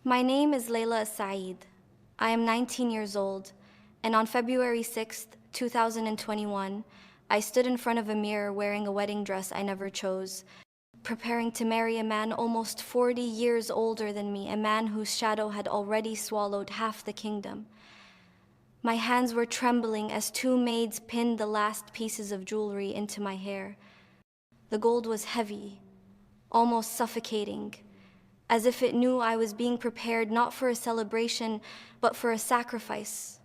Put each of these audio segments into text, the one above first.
My name is Layla Al-Saeed. I am 19 years old, and on February 6th, 2021, I stood in front of a mirror wearing a wedding dress I never chose, preparing to marry a man almost 40 years older than me, a man whose shadow had already swallowed half the kingdom. My hands were trembling as two maids pinned the last pieces of jewelry into my hair. The gold was heavy, almost suffocating, as if it knew I was being prepared not for a celebration, but for a sacrifice.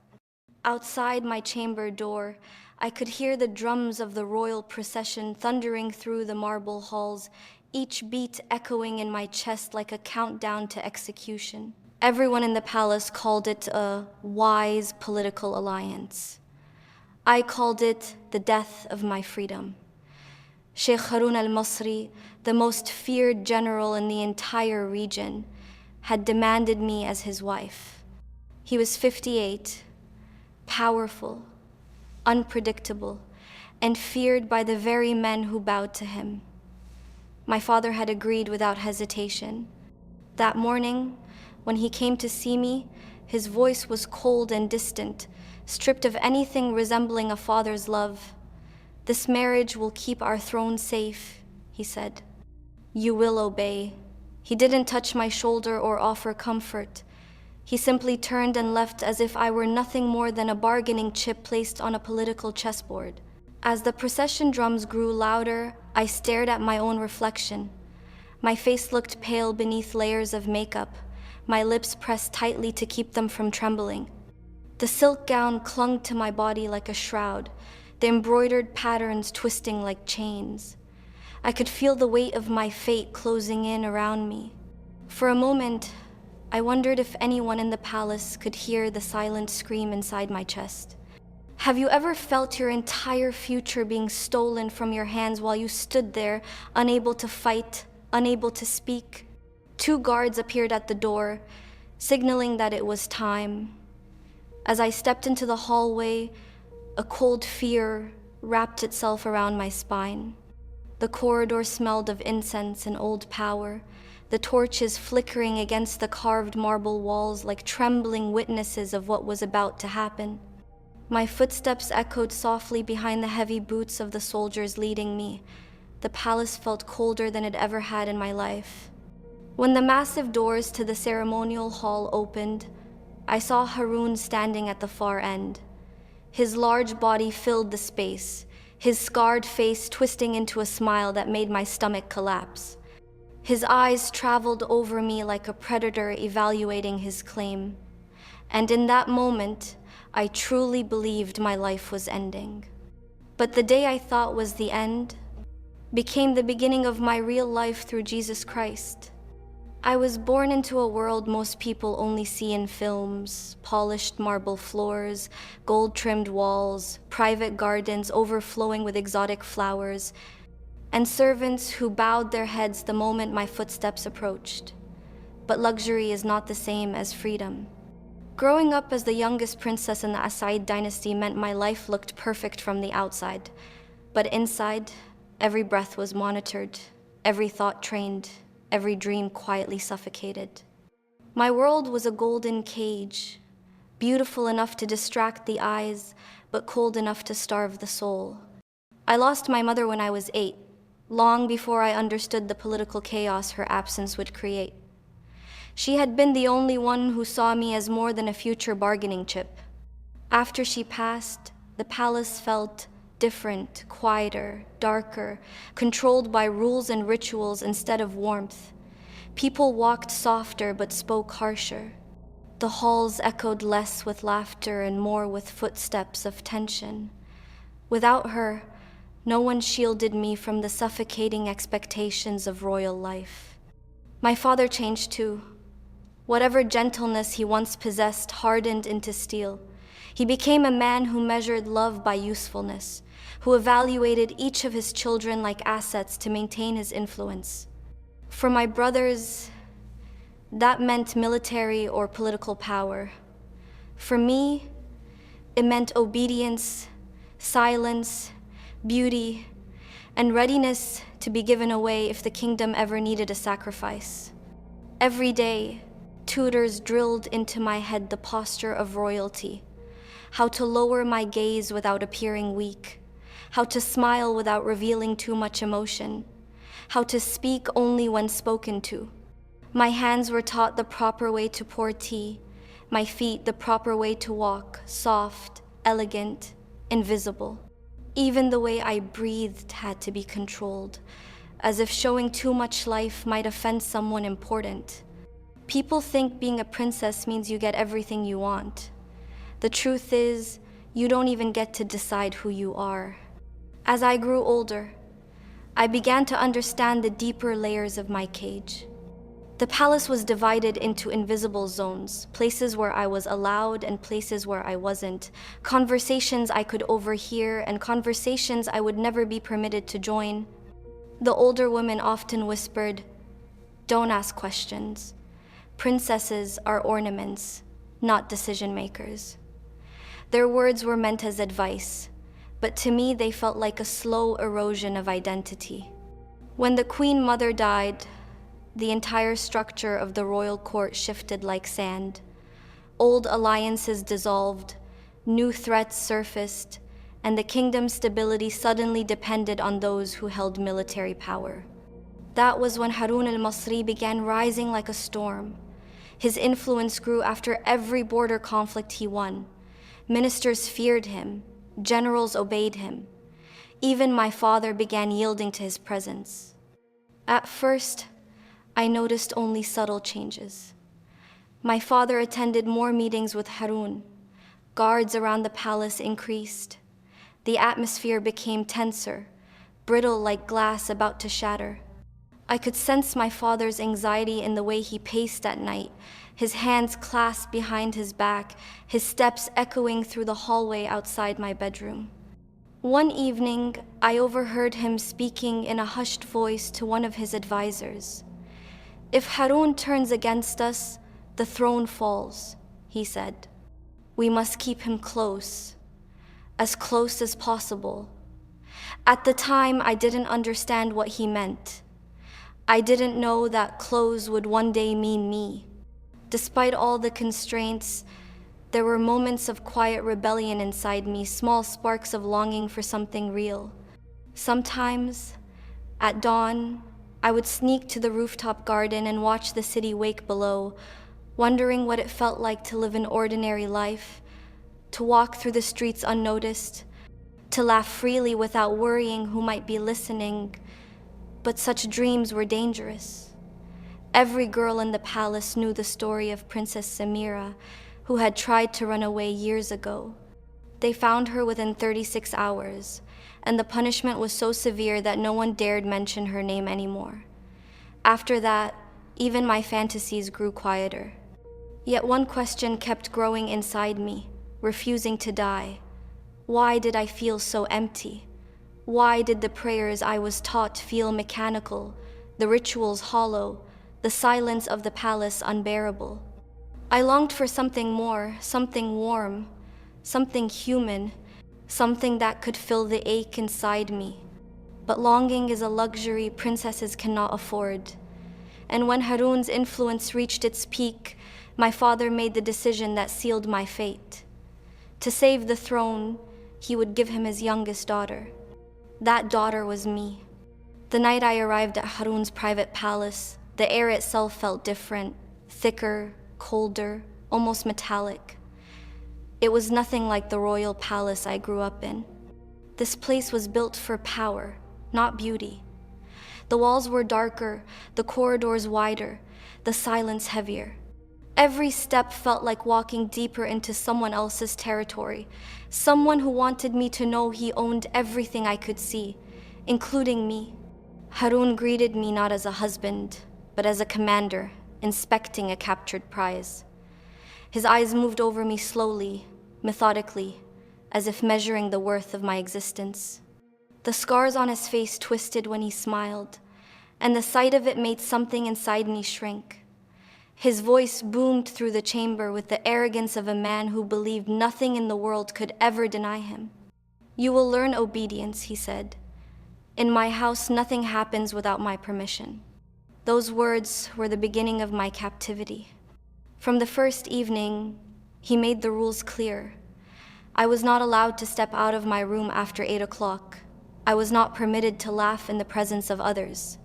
Outside my chamber door, I could hear the drums of the royal procession thundering through the marble halls, each beat echoing in my chest like a countdown to execution. Everyone in the palace called it a wise political alliance. I called it the death of my freedom. Sheikh Harun al-Masri, the most feared general in the entire region, had demanded me as his wife. He was 58, powerful, unpredictable, and feared by the very men who bowed to him. My father had agreed without hesitation. That morning, when he came to see me, his voice was cold and distant, stripped of anything resembling a father's love. "This marriage will keep our throne safe," he said. "You will obey." He didn't touch my shoulder or offer comfort. He simply turned and left as if I were nothing more than a bargaining chip placed on a political chessboard. As the procession drums grew louder, I stared at my own reflection. My face looked pale beneath layers of makeup, my lips pressed tightly to keep them from trembling. The silk gown clung to my body like a shroud, the embroidered patterns twisting like chains. I could feel the weight of my fate closing in around me. For a moment, I wondered if anyone in the palace could hear the silent scream inside my chest. Have you ever felt your entire future being stolen from your hands while you stood there, unable to fight, unable to speak? Two guards appeared at the door, signaling that it was time. As I stepped into the hallway, a cold fear wrapped itself around my spine. The corridor smelled of incense and old power, the torches flickering against the carved marble walls like trembling witnesses of what was about to happen. My footsteps echoed softly behind the heavy boots of the soldiers leading me. The palace felt colder than it ever had in my life. When the massive doors to the ceremonial hall opened, I saw Harun standing at the far end. His large body filled the space, his scarred face twisting into a smile that made my stomach collapse. His eyes traveled over me like a predator evaluating his claim. And in that moment, I truly believed my life was ending. But the day I thought was the end became the beginning of my real life through Jesus Christ. I was born into a world most people only see in films: polished marble floors, gold-trimmed walls, private gardens overflowing with exotic flowers, and servants who bowed their heads the moment my footsteps approached. But luxury is not the same as freedom. Growing up as the youngest princess in the Al-Saeed dynasty meant my life looked perfect from the outside, but inside, every breath was monitored, every thought trained, every dream quietly suffocated. My world was a golden cage, beautiful enough to distract the eyes, but cold enough to starve the soul. I lost my mother when I was 8, long before I understood the political chaos her absence would create. She had been the only one who saw me as more than a future bargaining chip. After she passed, the palace felt different, quieter, darker, controlled by rules and rituals instead of warmth. People walked softer but spoke harsher. The halls echoed less with laughter and more with footsteps of tension. Without her, no one shielded me from the suffocating expectations of royal life. My father changed too. Whatever gentleness he once possessed hardened into steel. He became a man who measured love by usefulness, who evaluated each of his children like assets to maintain his influence. For my brothers, that meant military or political power. For me, it meant obedience, silence, beauty, and readiness to be given away if the kingdom ever needed a sacrifice. Every day, Tutors drilled into my head the posture of royalty, how to lower my gaze without appearing weak, how to smile without revealing too much emotion, how to speak only when spoken to. My hands were taught the proper way to pour tea, my feet the proper way to walk, soft, elegant, invisible. Even the way I breathed had to be controlled, as if showing too much life might offend someone important. People think being a princess means you get everything you want. The truth is, you don't even get to decide who you are. As I grew older, I began to understand the deeper layers of my cage. The palace was divided into invisible zones, places where I was allowed and places where I wasn't, conversations I could overhear and conversations I would never be permitted to join. The older women often whispered, "Don't ask questions. Princesses are ornaments, not decision makers." Their words were meant as advice, but to me they felt like a slow erosion of identity. When the Queen Mother died, the entire structure of the royal court shifted like sand. Old alliances dissolved, new threats surfaced, and the kingdom's stability suddenly depended on those who held military power. That was when Harun al-Masri began rising like a storm. His influence grew after every border conflict he won. Ministers feared him, generals obeyed him. Even my father began yielding to his presence. At first, I noticed only subtle changes. My father attended more meetings with Harun. Guards around the palace increased. The atmosphere became tenser, brittle like glass about to shatter. I could sense my father's anxiety in the way he paced at night, his hands clasped behind his back, his steps echoing through the hallway outside my bedroom. One evening, I overheard him speaking in a hushed voice to one of his advisors. "If Harun turns against us, the throne falls," he said. "We must keep him close as possible." At the time, I didn't understand what he meant. I didn't know that close would one day mean me. Despite all the constraints, there were moments of quiet rebellion inside me, small sparks of longing for something real. Sometimes, at dawn, I would sneak to the rooftop garden and watch the city wake below, wondering what it felt like to live an ordinary life, to walk through the streets unnoticed, to laugh freely without worrying who might be listening. But such dreams were dangerous. Every girl in the palace knew the story of Princess Samira, who had tried to run away years ago. They found her within 36 hours, and the punishment was so severe that no one dared mention her name anymore. After that, even my fantasies grew quieter. Yet one question kept growing inside me, refusing to die. Why did I feel so empty? Why did the prayers I was taught feel mechanical, the rituals hollow, the silence of the palace unbearable? I longed for something more, something warm, something human, something that could fill the ache inside me. But longing is a luxury princesses cannot afford. And when Harun's influence reached its peak, my father made the decision that sealed my fate. To save the throne, he would give him his youngest daughter. That daughter was me. The night I arrived at Harun's private palace, the air itself felt different, thicker, colder, almost metallic. It was nothing like the royal palace I grew up in. This place was built for power, not beauty. The walls were darker, the corridors wider, the silence heavier. Every step felt like walking deeper into someone else's territory, someone who wanted me to know he owned everything I could see, including me. Harun greeted me not as a husband, but as a commander, inspecting a captured prize. His eyes moved over me slowly, methodically, as if measuring the worth of my existence. The scars on his face twisted when he smiled, and the sight of it made something inside me shrink. His voice boomed through the chamber with the arrogance of a man who believed nothing in the world could ever deny him. "You will learn obedience," he said. "In my house, nothing happens without my permission." Those words were the beginning of my captivity. From the first evening, he made the rules clear. I was not allowed to step out of my room after 8 o'clock. I was not permitted to laugh in the presence of others.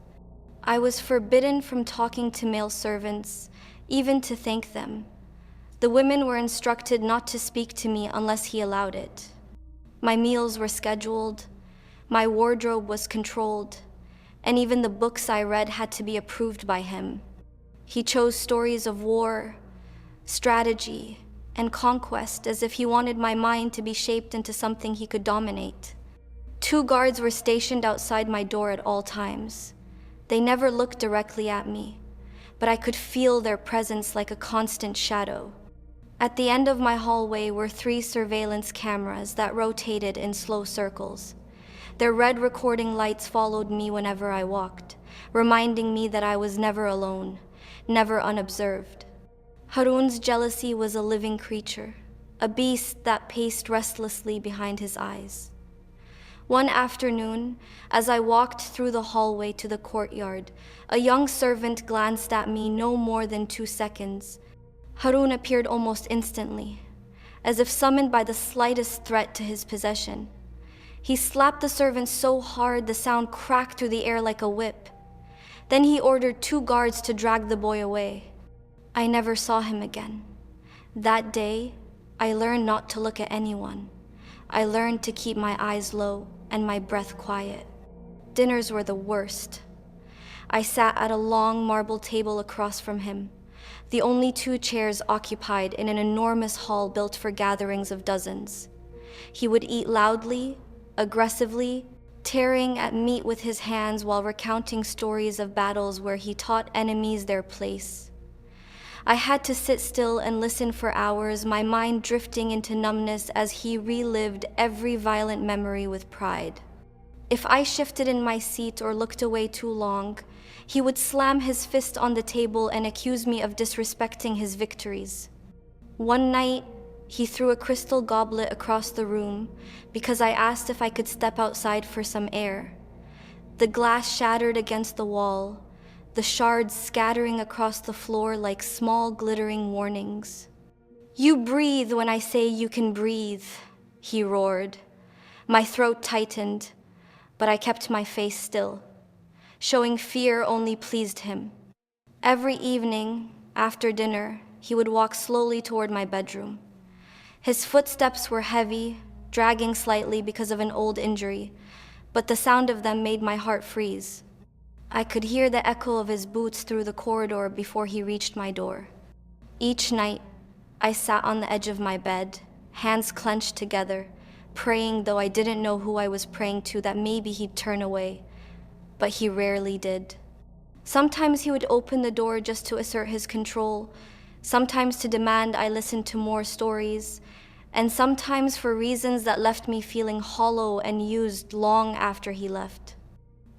I was forbidden from talking to male servants, even to thank them. The women were instructed not to speak to me unless he allowed it. My meals were scheduled, my wardrobe was controlled, and even the books I read had to be approved by him. He chose stories of war, strategy, and conquest as if he wanted my mind to be shaped into something he could dominate. 2 guards were stationed outside my door at all times. They never looked directly at me, but I could feel their presence like a constant shadow. At the end of my hallway were 3 surveillance cameras that rotated in slow circles. Their red recording lights followed me whenever I walked, reminding me that I was never alone, never unobserved. Harun's jealousy was a living creature, a beast that paced restlessly behind his eyes. One afternoon, as I walked through the hallway to the courtyard, a young servant glanced at me no more than 2 seconds. Harun appeared almost instantly, as if summoned by the slightest threat to his possession. He slapped the servant so hard the sound cracked through the air like a whip. Then he ordered 2 guards to drag the boy away. I never saw him again. That day, I learned not to look at anyone. I learned to keep my eyes low and my breath quiet. Dinners were the worst. I sat at a long marble table across from him, the only 2 chairs occupied in an enormous hall built for gatherings of dozens. He would eat loudly, aggressively, tearing at meat with his hands while recounting stories of battles where he taught enemies their place. I had to sit still and listen for hours, my mind drifting into numbness as he relived every violent memory with pride. If I shifted in my seat or looked away too long, he would slam his fist on the table and accuse me of disrespecting his victories. One night, he threw a crystal goblet across the room because I asked if I could step outside for some air. The glass shattered against the wall, the shards scattering across the floor like small glittering warnings. "You breathe when I say you can breathe," he roared. My throat tightened, but I kept my face still. Showing fear only pleased him. Every evening, after dinner, he would walk slowly toward my bedroom. His footsteps were heavy, dragging slightly because of an old injury, but the sound of them made my heart freeze. I could hear the echo of his boots through the corridor before he reached my door. Each night, I sat on the edge of my bed, hands clenched together, praying, though I didn't know who I was praying to, that maybe he'd turn away. But he rarely did. Sometimes he would open the door just to assert his control, sometimes to demand I listen to more stories, and sometimes for reasons that left me feeling hollow and used long after he left.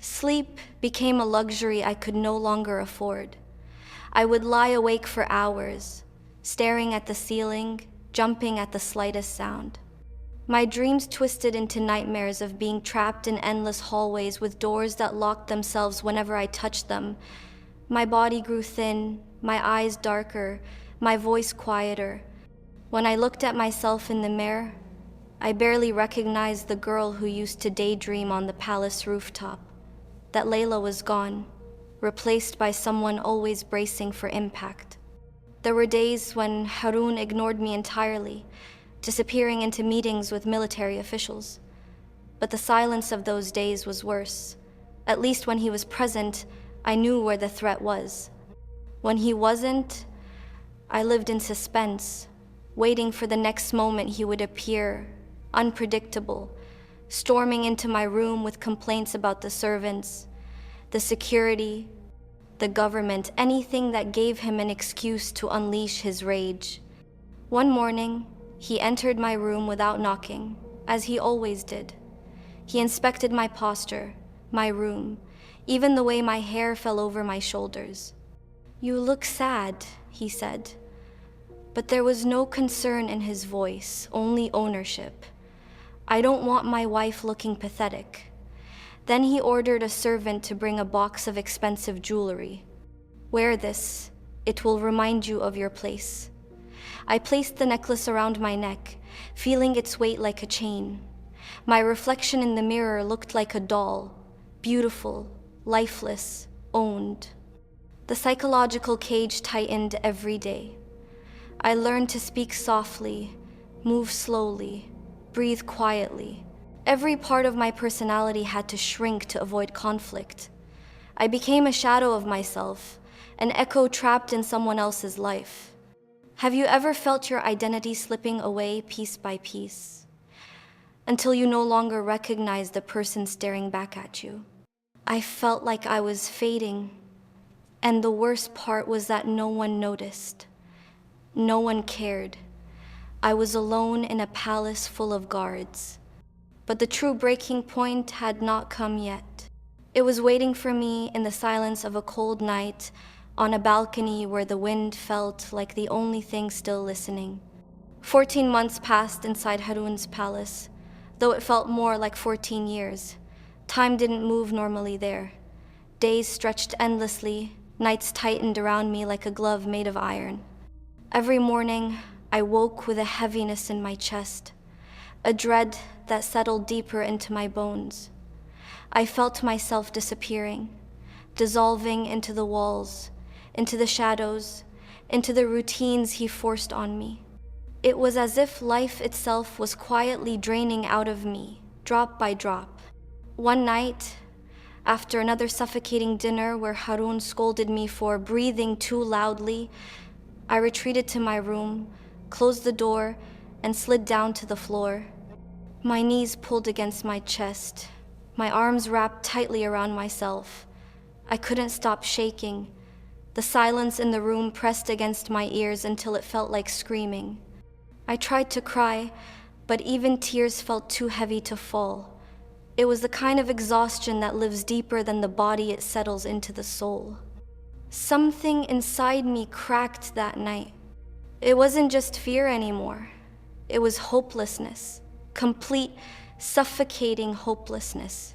Sleep became a luxury I could no longer afford. I would lie awake for hours, staring at the ceiling, jumping at the slightest sound. My dreams twisted into nightmares of being trapped in endless hallways with doors that locked themselves whenever I touched them. My body grew thin, my eyes darker, my voice quieter. When I looked at myself in the mirror, I barely recognized the girl who used to daydream on the palace rooftop. That Layla was gone, replaced by someone always bracing for impact. There were days when Harun ignored me entirely, disappearing into meetings with military officials. But the silence of those days was worse. At least when he was present, I knew where the threat was. When he wasn't, I lived in suspense, waiting for the next moment he would appear, unpredictable, storming into my room with complaints about the servants, the security, the government, anything that gave him an excuse to unleash his rage. One morning, he entered my room without knocking, as he always did. He inspected my posture, my room, even the way my hair fell over my shoulders. "You look sad," he said. But there was no concern in his voice, only ownership. "I don't want my wife looking pathetic." Then he ordered a servant to bring a box of expensive jewelry. "Wear this. It will remind you of your place. I placed the necklace around my neck, feeling its weight like a chain. My reflection in the mirror looked like a doll, beautiful, lifeless, owned. The psychological cage tightened every day. I learned to speak softly, move slowly, breathe quietly. Every part of my personality had to shrink to avoid conflict. I became a shadow of myself, an echo trapped in someone else's life. Have you ever felt your identity slipping away piece by piece, until you no longer recognize the person staring back at you? I felt like I was fading, and the worst part was that no one noticed. No one cared. I was alone in a palace full of guards. But the true breaking point had not come yet. It was waiting for me in the silence of a cold night on a balcony where the wind felt like the only thing still listening. 14 months passed inside Harun's palace, though it felt more like 14 years. Time didn't move normally there. Days stretched endlessly, nights tightened around me like a glove made of iron. Every morning, I woke with a heaviness in my chest, a dread that settled deeper into my bones. I felt myself disappearing, dissolving into the walls, into the shadows, into the routines he forced on me. It was as if life itself was quietly draining out of me, drop by drop. One night, after another suffocating dinner where Harun scolded me for breathing too loudly, I retreated to my room, closed the door, and slid down to the floor. My knees pulled against my chest, my arms wrapped tightly around myself. I couldn't stop shaking. The silence in the room pressed against my ears until it felt like screaming. I tried to cry, but even tears felt too heavy to fall. It was the kind of exhaustion that lives deeper than the body it settles into the soul. Something inside me cracked that night. It wasn't just fear anymore. It was hopelessness, complete, suffocating hopelessness.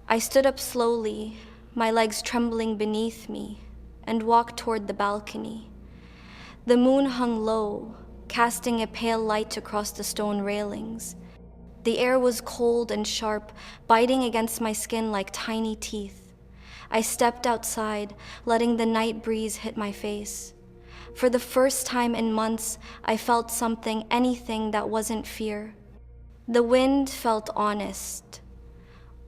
I stood up slowly, my legs trembling beneath me, and walked toward the balcony. The moon hung low, casting a pale light across the stone railings. The air was cold and sharp, biting against my skin like tiny teeth. I stepped outside, letting the night breeze hit my face. For the first time in months, I felt something, anything that wasn't fear. The wind felt honest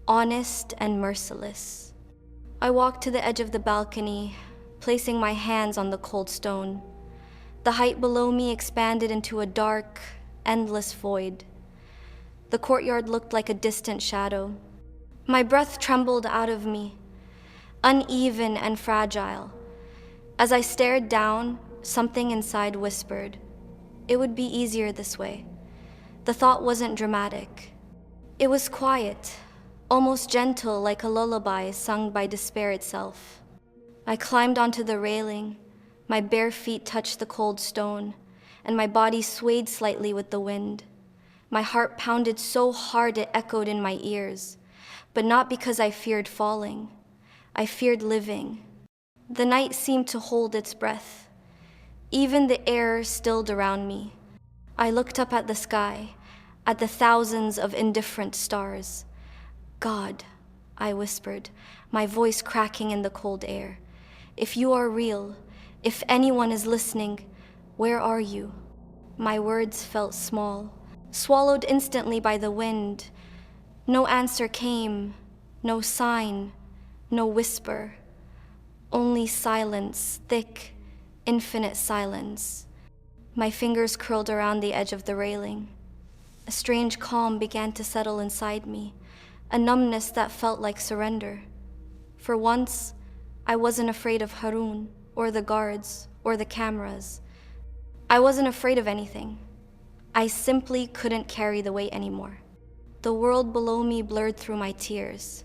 and merciless. I walked to the edge of the balcony, placing my hands on the cold stone. The height below me expanded into a dark, endless void. The courtyard looked like a distant shadow. My breath trembled out of me, uneven and fragile. As I stared down, something inside whispered, "It would be easier this way." The thought wasn't dramatic. It was quiet, almost gentle, like a lullaby sung by despair itself. I climbed onto the railing. My bare feet touched the cold stone, and my body swayed slightly with the wind. My heart pounded so hard it echoed in my ears, but not because I feared falling. I feared living. The night seemed to hold its breath. Even the air stilled around me. I looked up at the sky, at the thousands of indifferent stars. "God," I whispered, my voice cracking in the cold air. "If you are real, if anyone is listening, where are you?" My words felt small, swallowed instantly by the wind. No answer came, no sign, no whisper. Only silence, thick, infinite silence. My fingers curled around the edge of the railing. A strange calm began to settle inside me, a numbness that felt like surrender. For once, I wasn't afraid of Harun, or the guards, or the cameras. I wasn't afraid of anything. I simply couldn't carry the weight anymore. The world below me blurred through my tears.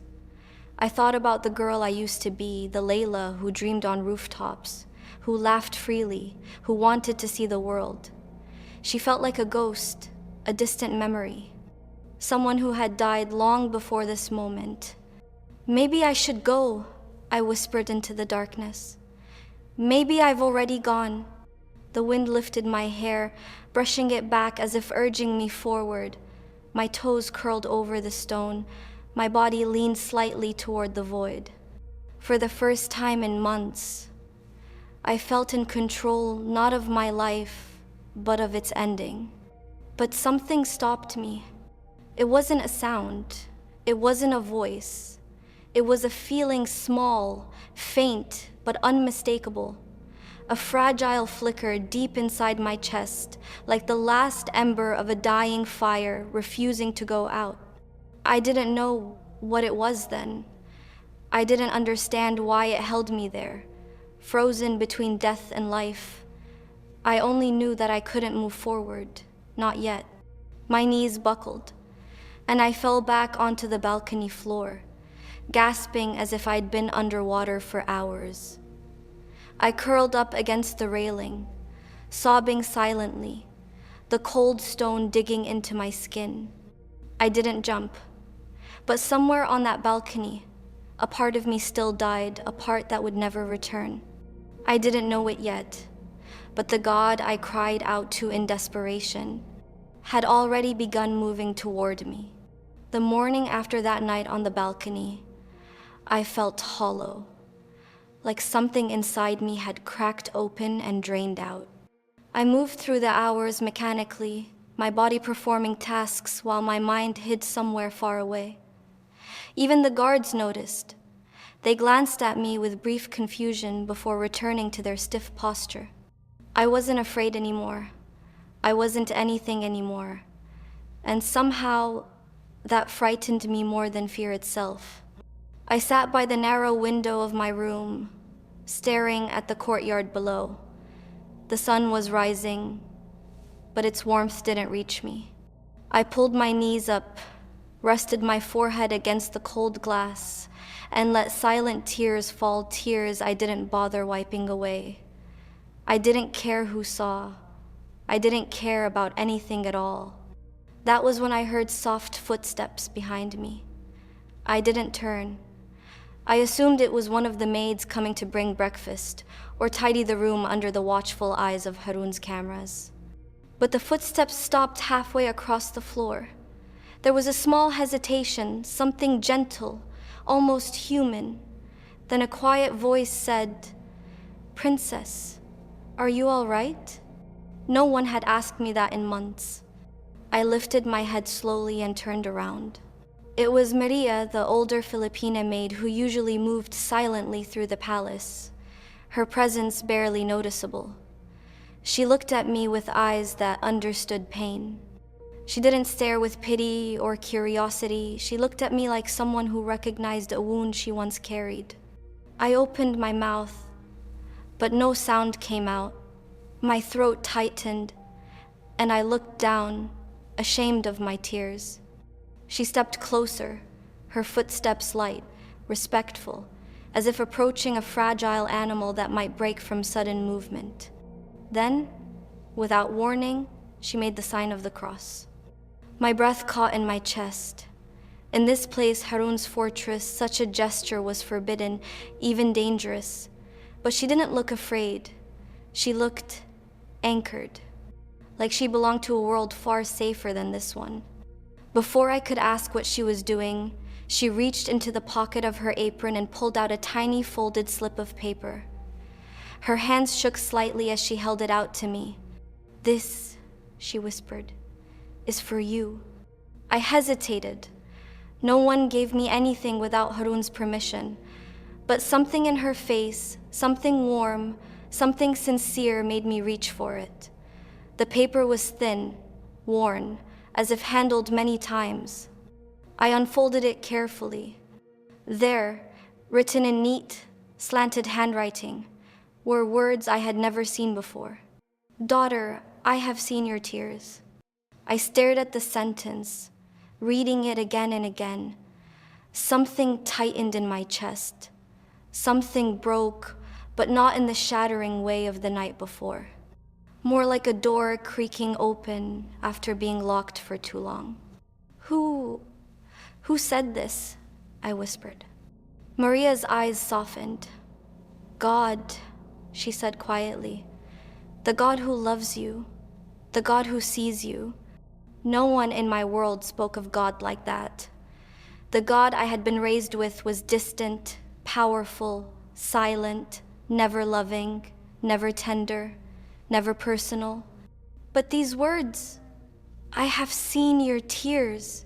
I thought about the girl I used to be, the Layla who dreamed on rooftops, who laughed freely, who wanted to see the world. She felt like a ghost, a distant memory, someone who had died long before this moment. "Maybe I should go," I whispered into the darkness. Maybe I've already gone. The wind lifted my hair, brushing it back as if urging me forward. My toes curled over the stone. My body leaned slightly toward the void. For the first time in months, I felt in control not of my life, but of its ending. But something stopped me. It wasn't a sound. It wasn't a voice. It was a feeling small, faint, but unmistakable. A fragile flicker deep inside my chest, like the last ember of a dying fire refusing to go out. I didn't know what it was then. I didn't understand why it held me there, frozen between death and life. I only knew that I couldn't move forward, not yet. My knees buckled, and I fell back onto the balcony floor, gasping as if I'd been underwater for hours. I curled up against the railing, sobbing silently, the cold stone digging into my skin. I didn't jump, but somewhere on that balcony, a part of me still died, a part that would never return. I didn't know it yet, but the God I cried out to in desperation had already begun moving toward me. The morning after that night on the balcony, I felt hollow, like something inside me had cracked open and drained out. I moved through the hours mechanically, my body performing tasks while my mind hid somewhere far away. Even the guards noticed. They glanced at me with brief confusion before returning to their stiff posture. I wasn't afraid anymore. I wasn't anything anymore. And somehow, that frightened me more than fear itself. I sat by the narrow window of my room, staring at the courtyard below. The sun was rising, but its warmth didn't reach me. I pulled my knees up, rested my forehead against the cold glass, and let silent tears fall, tears I didn't bother wiping away. I didn't care who saw. I didn't care about anything at all. That was when I heard soft footsteps behind me. I didn't turn. I assumed it was one of the maids coming to bring breakfast or tidy the room under the watchful eyes of Harun's cameras. But the footsteps stopped halfway across the floor. There was a small hesitation, something gentle, almost human. Then a quiet voice said, "Princess, are you all right?" No one had asked me that in months. I lifted my head slowly and turned around. It was Maria, the older Filipina maid who usually moved silently through the palace, her presence barely noticeable. She looked at me with eyes that understood pain. She didn't stare with pity or curiosity. She looked at me like someone who recognized a wound she once carried. I opened my mouth, but no sound came out. My throat tightened, and I looked down, ashamed of my tears. She stepped closer, her footsteps light, respectful, as if approaching a fragile animal that might break from sudden movement. Then, without warning, she made the sign of the cross. My breath caught in my chest. In this place, Harun's fortress, such a gesture was forbidden, even dangerous. But she didn't look afraid. She looked anchored, like she belonged to a world far safer than this one. Before I could ask what she was doing, she reached into the pocket of her apron and pulled out a tiny folded slip of paper. Her hands shook slightly as she held it out to me. "This," she whispered, "is for you." I hesitated. No one gave me anything without Harun's permission, but something in her face, something warm, something sincere made me reach for it. The paper was thin, worn, as if handled many times. I unfolded it carefully. There, written in neat, slanted handwriting, were words I had never seen before. "Daughter, I have seen your tears." I stared at the sentence, reading it again and again. Something tightened in my chest. Something broke, but not in the shattering way of the night before. More like a door creaking open after being locked for too long. Who said this?" I whispered. Maria's eyes softened. "God," she said quietly. The God who loves you, the God who sees you. No one in my world spoke of God like that. The God I had been raised with was distant, powerful, silent, never loving, never tender, never personal. But these words, I have seen your tears.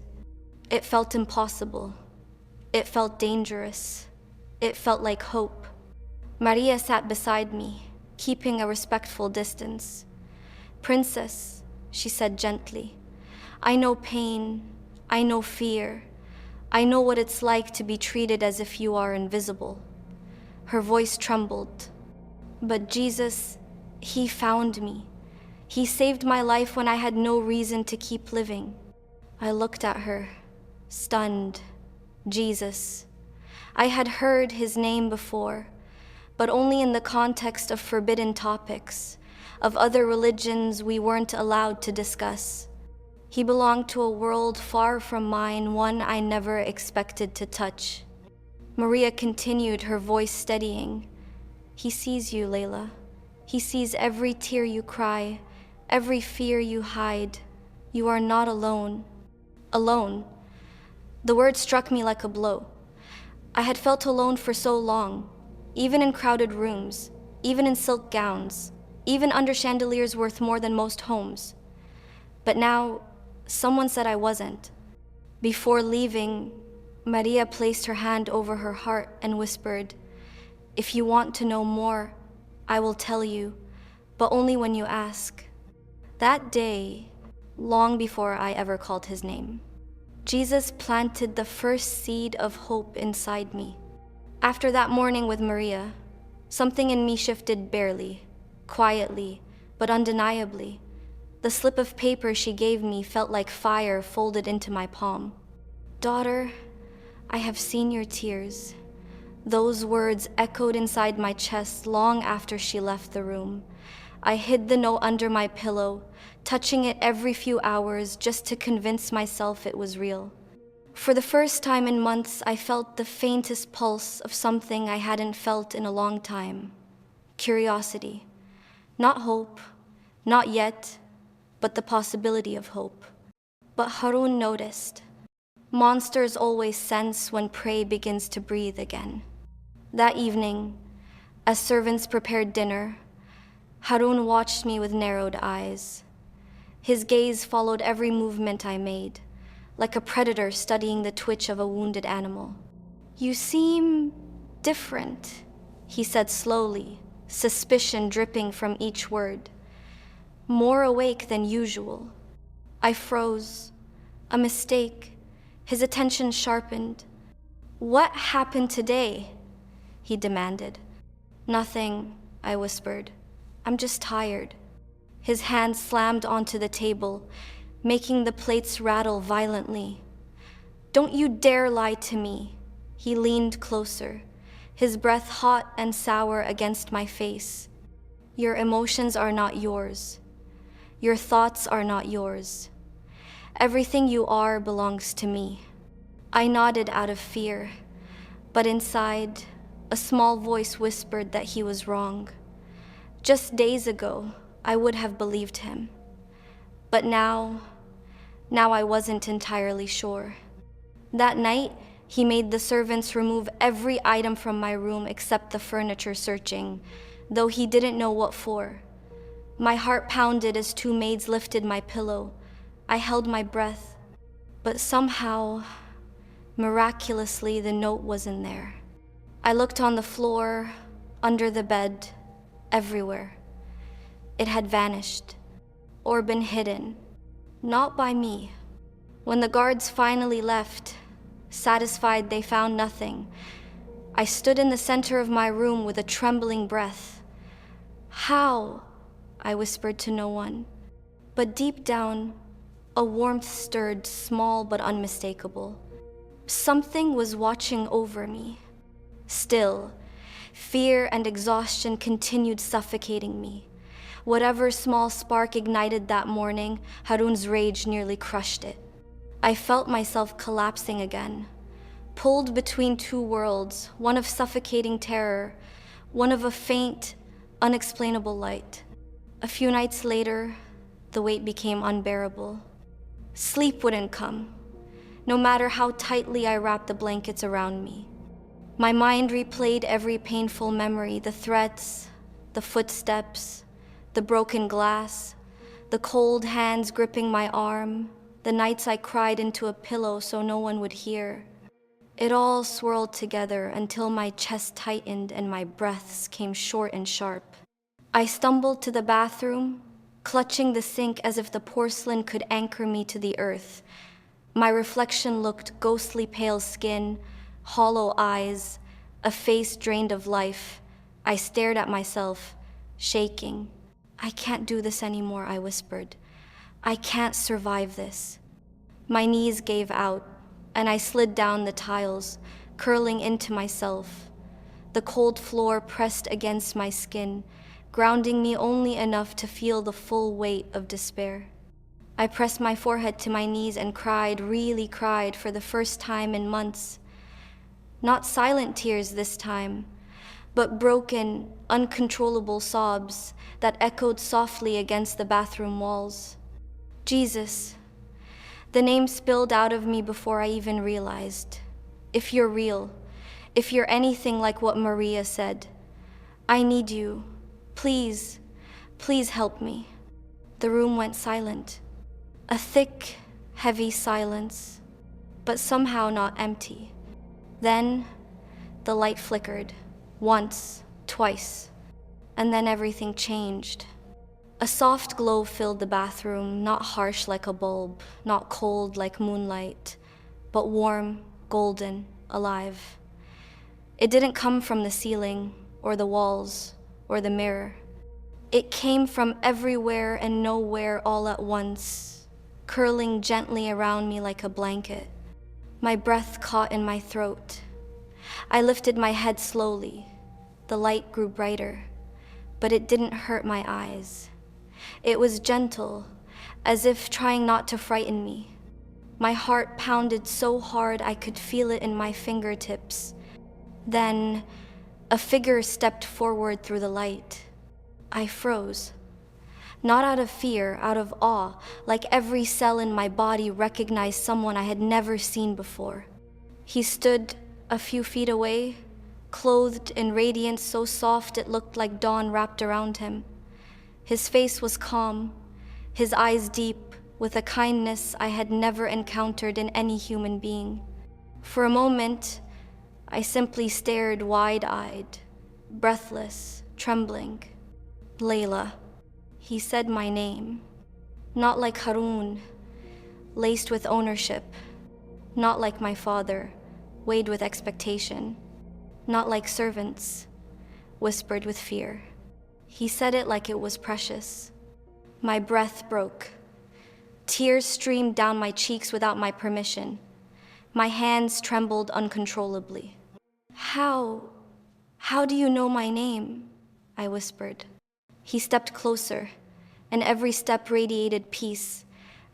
It felt impossible. It felt dangerous. It felt like hope. Maria sat beside me, keeping a respectful distance. Princess, she said gently, I know pain. I know fear. I know what it's like to be treated as if you are invisible. Her voice trembled. But Jesus, He found me. He saved my life when I had no reason to keep living. I looked at her, stunned. Jesus. I had heard His name before, but only in the context of forbidden topics, of other religions we weren't allowed to discuss. He belonged to a world far from mine, one I never expected to touch. Maria continued, her voice steadying. He sees you, Layla. He sees every tear you cry, every fear you hide. You are not alone. Alone. The word struck me like a blow. I had felt alone for so long, even in crowded rooms, even in silk gowns, even under chandeliers worth more than most homes. But now, someone said I wasn't. Before leaving, Maria placed her hand over her heart and whispered, If you want to know more, I will tell you, but only when you ask. That day, long before I ever called His name, Jesus planted the first seed of hope inside me. After that morning with Maria, something in me shifted barely, quietly, but undeniably. The slip of paper she gave me felt like fire folded into my palm. Daughter, I have seen your tears. Those words echoed inside my chest long after she left the room. I hid the note under my pillow, touching it every few hours just to convince myself it was real. For the first time in months, I felt the faintest pulse of something I hadn't felt in a long time. Curiosity. Not hope, not yet, but the possibility of hope. But Harun noticed. Monsters always sense when prey begins to breathe again. That evening, as servants prepared dinner, Harun watched me with narrowed eyes. His gaze followed every movement I made, like a predator studying the twitch of a wounded animal. You seem different, he said slowly, suspicion dripping from each word. More awake than usual. I froze. A mistake. His attention sharpened. What happened today? He demanded. Nothing, I whispered. I'm just tired. His hand slammed onto the table, making the plates rattle violently. Don't you dare lie to me. He leaned closer, his breath hot and sour against my face. Your emotions are not yours. Your thoughts are not yours. Everything you are belongs to me. I nodded out of fear, but inside, a small voice whispered that he was wrong. Just days ago, I would have believed him. But now I wasn't entirely sure. That night, he made the servants remove every item from my room except the furniture, searching, though he didn't know what for. My heart pounded as two maids lifted my pillow. I held my breath, but somehow, miraculously, the note wasn't there. I looked on the floor, under the bed, everywhere. It had vanished, or been hidden, not by me. When the guards finally left, satisfied they found nothing, I stood in the center of my room with a trembling breath. How? I whispered to no one. But deep down, a warmth stirred, small but unmistakable. Something was watching over me. Still, fear and exhaustion continued suffocating me. Whatever small spark ignited that morning, Harun's rage nearly crushed it. I felt myself collapsing again, pulled between two worlds, one of suffocating terror, one of a faint, unexplainable light. A few nights later, the weight became unbearable. Sleep wouldn't come, no matter how tightly I wrapped the blankets around me. My mind replayed every painful memory, the threats, the footsteps, the broken glass, the cold hands gripping my arm, the nights I cried into a pillow so no one would hear. It all swirled together until my chest tightened and my breaths came short and sharp. I stumbled to the bathroom, clutching the sink as if the porcelain could anchor me to the earth. My reflection looked ghostly pale skin, hollow eyes, a face drained of life. I stared at myself, shaking. "I can't do this anymore," I whispered. "I can't survive this." My knees gave out, and I slid down the tiles, curling into myself. The cold floor pressed against my skin, grounding me only enough to feel the full weight of despair. I pressed my forehead to my knees and cried, really cried, for the first time in months. Not silent tears this time, but broken, uncontrollable sobs that echoed softly against the bathroom walls. Jesus. The name spilled out of me before I even realized. If you're real, if you're anything like what Maria said, I need you. Please, please help me. The room went silent. A thick, heavy silence, but somehow not empty. Then, the light flickered, once, twice, and then everything changed. A soft glow filled the bathroom, not harsh like a bulb, not cold like moonlight, but warm, golden, alive. It didn't come from the ceiling, or the walls, or the mirror. It came from everywhere and nowhere all at once, curling gently around me like a blanket. My breath caught in my throat. I lifted my head slowly. The light grew brighter, but it didn't hurt my eyes. It was gentle, as if trying not to frighten me. My heart pounded so hard I could feel it in my fingertips. Then, a figure stepped forward through the light. I froze. Not out of fear, out of awe, like every cell in my body recognized someone I had never seen before. He stood a few feet away, clothed in radiance so soft it looked like dawn wrapped around him. His face was calm, his eyes deep, with a kindness I had never encountered in any human being. For a moment, I simply stared wide-eyed, breathless, trembling. "Layla." He said my name, not like Harun, laced with ownership, not like my father, weighed with expectation, not like servants, whispered with fear. He said it like it was precious. My breath broke. Tears streamed down my cheeks without my permission. My hands trembled uncontrollably. How do you know my name?" I whispered. He stepped closer, and every step radiated peace,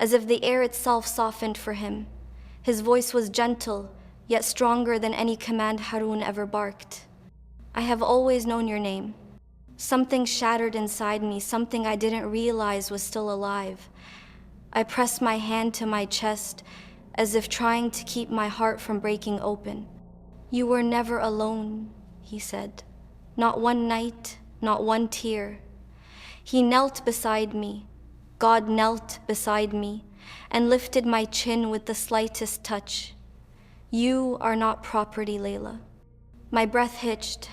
as if the air itself softened for him. His voice was gentle, yet stronger than any command Harun ever barked. "I have always known your name." Something shattered inside me, something I didn't realize was still alive. I pressed my hand to my chest, as if trying to keep my heart from breaking open. "You were never alone," he said. "Not one night, not one tear." He knelt beside me. God knelt beside me and lifted my chin with the slightest touch. "You are not property, Layla." My breath hitched.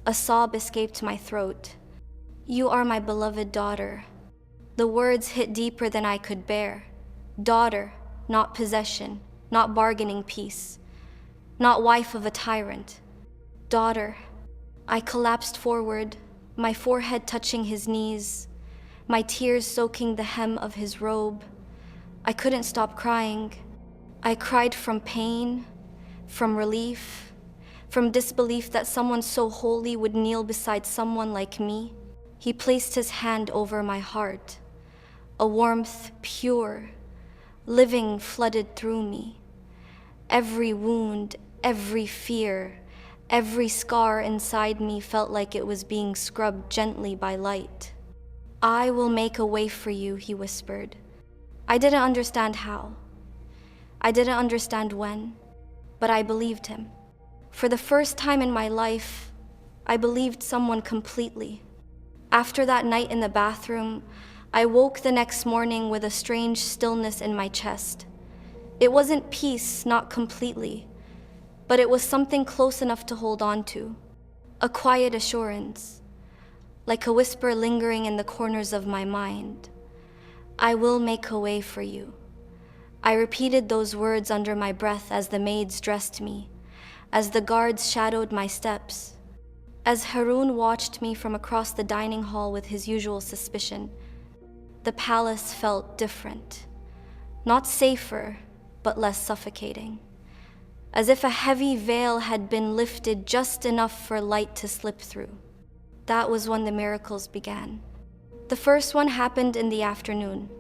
A sob escaped my throat. "You are my beloved daughter." The words hit deeper than I could bear. Daughter, not possession, not bargaining piece, not wife of a tyrant. Daughter. I collapsed forward, my forehead touching his knees, my tears soaking the hem of his robe. I couldn't stop crying. I cried from pain, from relief, from disbelief that someone so holy would kneel beside someone like me. He placed his hand over my heart. A warmth pure, living flooded through me. Every wound, every fear, Every scar inside me felt like it was being scrubbed gently by light. "I will make a way for you," he whispered. I didn't understand how. I didn't understand when, but I believed him. For the first time in my life, I believed someone completely. After that night in the bathroom, I woke the next morning with a strange stillness in my chest. It wasn't peace, not completely, but it was something close enough to hold on to. A quiet assurance, like a whisper lingering in the corners of my mind. "I will make a way for you." I repeated those words under my breath as the maids dressed me, as the guards shadowed my steps, as Harun watched me from across the dining hall with his usual suspicion. The palace felt different. Not safer, but less suffocating. As if a heavy veil had been lifted just enough for light to slip through. That was when the miracles began. The first one happened in the afternoon.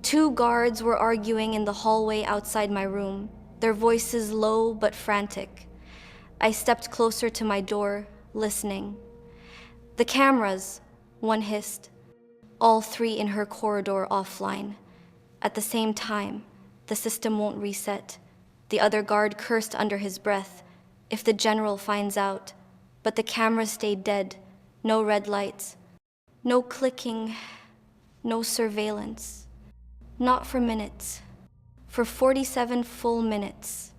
2 guards were arguing in the hallway outside my room, their voices low but frantic. I stepped closer to my door, listening. "The cameras," one hissed. "All 3 in her corridor offline. At the same time, the system won't reset." The other guard cursed under his breath. "If the general finds out." But the cameras stayed dead. No red lights. No clicking. No surveillance. Not for minutes. For 47 full minutes.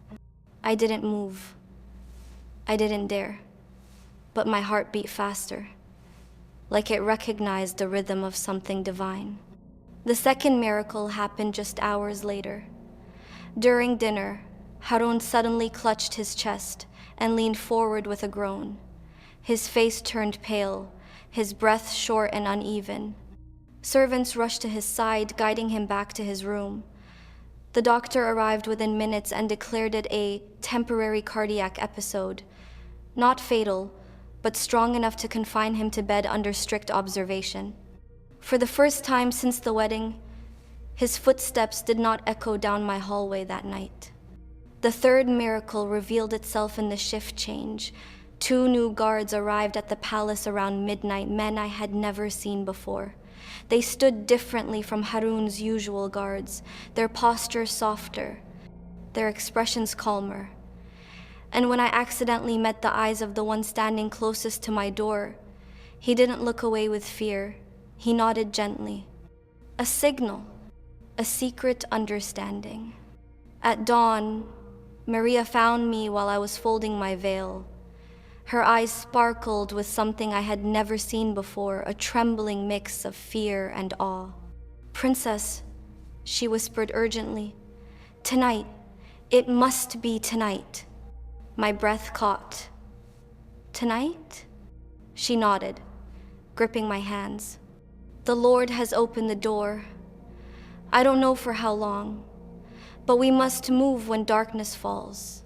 I didn't move. I didn't dare. But my heart beat faster, like it recognized the rhythm of something divine. The second miracle happened just hours later. During dinner, Harun suddenly clutched his chest and leaned forward with a groan. His face turned pale, his breath short and uneven. Servants rushed to his side, guiding him back to his room. The doctor arrived within minutes and declared it a temporary cardiac episode. Not fatal, but strong enough to confine him to bed under strict observation. For the first time since the wedding, his footsteps did not echo down my hallway that night. The third miracle revealed itself in the shift change. 2 new guards arrived at the palace around midnight, men I had never seen before. They stood differently from Harun's usual guards, their posture softer, their expressions calmer. And when I accidentally met the eyes of the one standing closest to my door, he didn't look away with fear. He nodded gently. A signal, a secret understanding. At dawn, Maria found me while I was folding my veil. Her eyes sparkled with something I had never seen before, a trembling mix of fear and awe. "Princess," she whispered urgently, "tonight, it must be tonight." My breath caught. "Tonight?" She nodded, gripping my hands. "The Lord has opened the door. I don't know for how long, but we must move when darkness falls."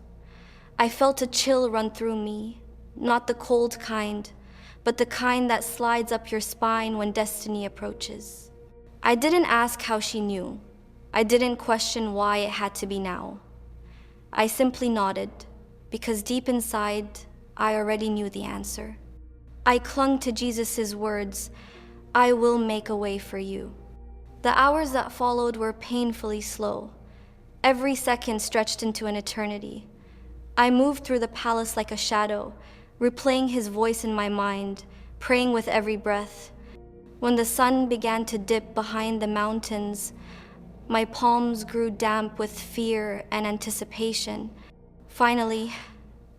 I felt a chill run through me. Not the cold kind, but the kind that slides up your spine when destiny approaches. I didn't ask how she knew. I didn't question why it had to be now. I simply nodded, because deep inside, I already knew the answer. I clung to Jesus' words, "I will make a way for you." The hours that followed were painfully slow. Every second stretched into an eternity. I moved through the palace like a shadow, replaying his voice in my mind, praying with every breath. When the sun began to dip behind the mountains, my palms grew damp with fear and anticipation. Finally,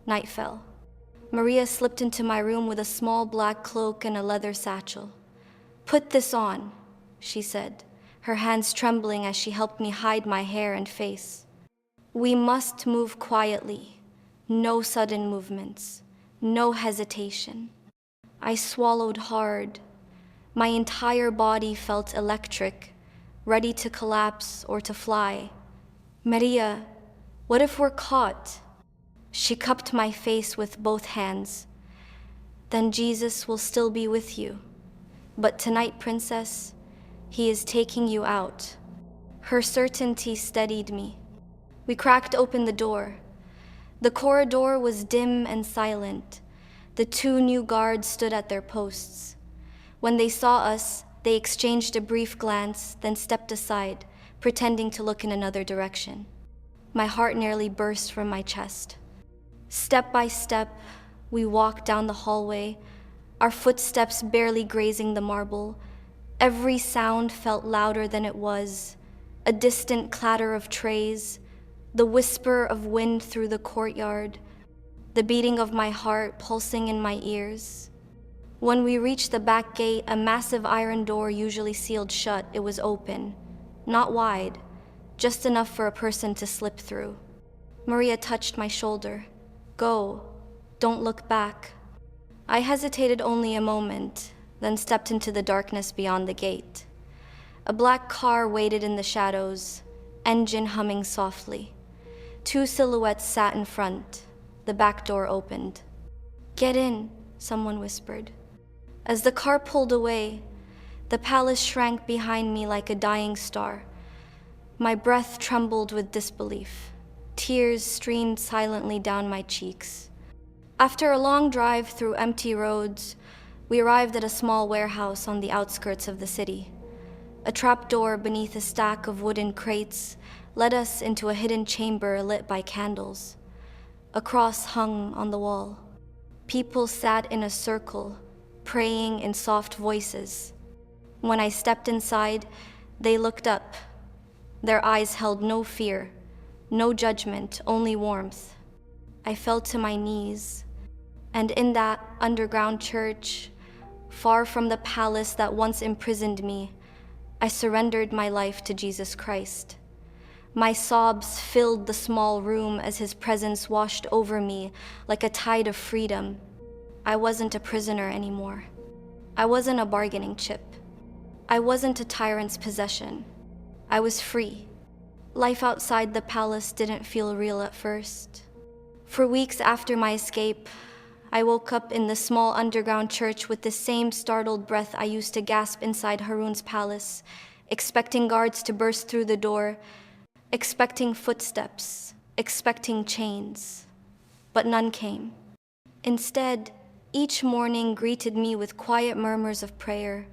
night fell. Maria slipped into my room with a small black cloak and a leather satchel. "Put this on," she said, her hands trembling as she helped me hide my hair and face. "We must move quietly, no sudden movements. No hesitation." I swallowed hard. My entire body felt electric, ready to collapse or to fly. "Maria, what if we're caught?" She cupped my face with both hands. "Then Jesus will still be with you. But tonight, Princess, he is taking you out." Her certainty steadied me. We cracked open the door. The corridor was dim and silent. The two new guards stood at their posts. When they saw us, they exchanged a brief glance, then stepped aside, pretending to look in another direction. My heart nearly burst from my chest. Step by step, we walked down the hallway, our footsteps barely grazing the marble. Every sound felt louder than it was, a distant clatter of trays, the whisper of wind through the courtyard, the beating of my heart pulsing in my ears. When we reached the back gate, a massive iron door usually sealed shut, it was open. Not wide, just enough for a person to slip through. Maria touched my shoulder. Go, don't look back. I hesitated only a moment, then stepped into the darkness beyond the gate. A black car waited in the shadows, engine humming softly. Two silhouettes sat in front. The back door opened. Get in, someone whispered. As the car pulled away, the palace shrank behind me like a dying star. My breath trembled with disbelief. Tears streamed silently down my cheeks. After a long drive through empty roads, we arrived at a small warehouse on the outskirts of the city. A trapdoor beneath a stack of wooden crates led us into a hidden chamber lit by candles. A cross hung on the wall. People sat in a circle, praying in soft voices. When I stepped inside, they looked up. Their eyes held no fear, no judgment, only warmth. I fell to my knees, and in that underground church, far from the palace that once imprisoned me, I surrendered my life to Jesus Christ. My sobs filled the small room as his presence washed over me like a tide of freedom. I wasn't a prisoner anymore. I wasn't a bargaining chip. I wasn't a tyrant's possession. I was free. Life outside the palace didn't feel real at first. For weeks after my escape, I woke up in the small underground church with the same startled breath I used to gasp inside Harun's palace, expecting guards to burst through the door, expecting footsteps, expecting chains. But none came. Instead, each morning greeted me with quiet murmurs of prayer,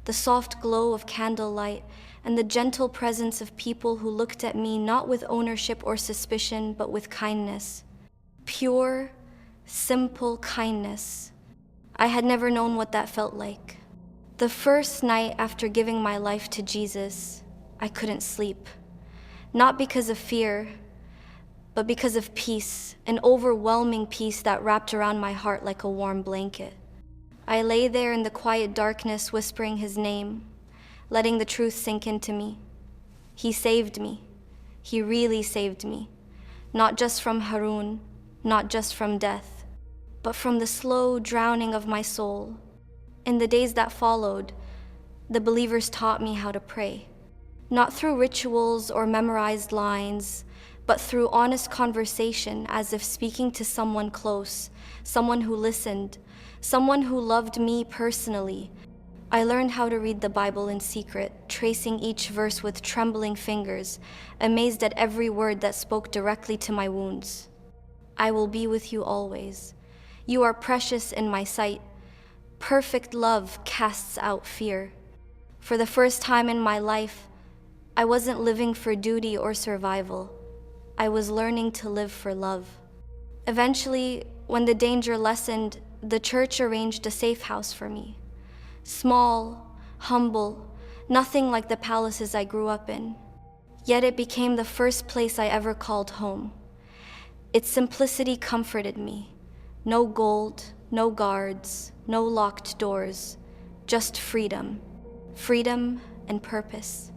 the soft glow of candlelight, and the gentle presence of people who looked at me not with ownership or suspicion, but with kindness. Pure, simple kindness. I had never known what that felt like. The first night after giving my life to Jesus, I couldn't sleep. Not because of fear, but because of peace, an overwhelming peace that wrapped around my heart like a warm blanket. I lay there in the quiet darkness, whispering his name, letting the truth sink into me. He saved me. He really saved me. Not just from Harun, not just from death, but from the slow drowning of my soul. In the days that followed, the believers taught me how to pray. Not through rituals or memorized lines, but through honest conversation, as if speaking to someone close, someone who listened, someone who loved me personally. I learned how to read the Bible in secret, tracing each verse with trembling fingers, amazed at every word that spoke directly to my wounds. I will be with you always. You are precious in my sight. Perfect love casts out fear. For the first time in my life, I wasn't living for duty or survival. I was learning to live for love. Eventually, when the danger lessened, the church arranged a safe house for me. Small, humble, nothing like the palaces I grew up in. Yet it became the first place I ever called home. Its simplicity comforted me. No gold, no guards, no locked doors, just freedom. Freedom and purpose.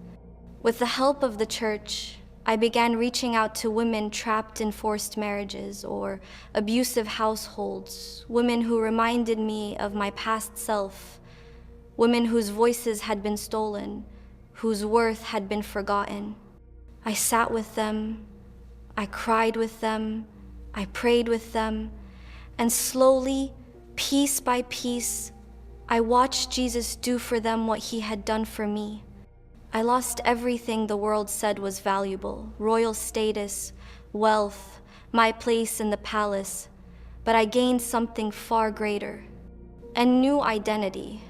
With the help of the church, I began reaching out to women trapped in forced marriages or abusive households, women who reminded me of my past self, women whose voices had been stolen, whose worth had been forgotten. I sat with them, I cried with them, I prayed with them, and slowly, piece by piece, I watched Jesus do for them what he had done for me. I lost everything the world said was valuable: royal status, wealth, my place in the palace, but I gained something far greater, a new identity.